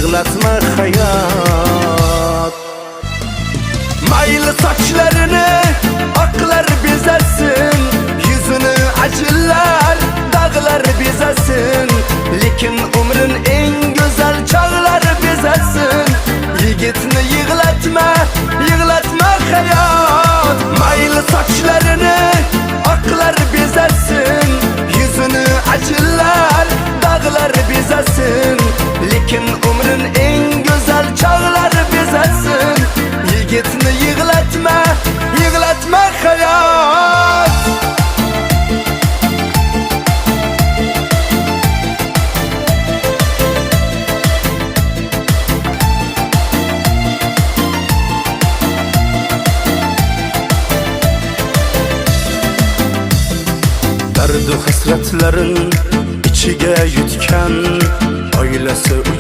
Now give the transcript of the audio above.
yığlatma hayat. Maylı saçlarını aklar bezesin, yüzünü acılar dağlar bezesin. Lekin umrun en güzel çağlar bezesin. Yigitni yığlatma, yığlatma hayat. Maylı saçlarını aklar bezesin, yüzünü acılar dağlar bezesin. Lekin umrun en güzel çağlar bezesin. Yigitni yığlatma, yığlatma hayat. Dardu hasratların içiga yutgan, oilasi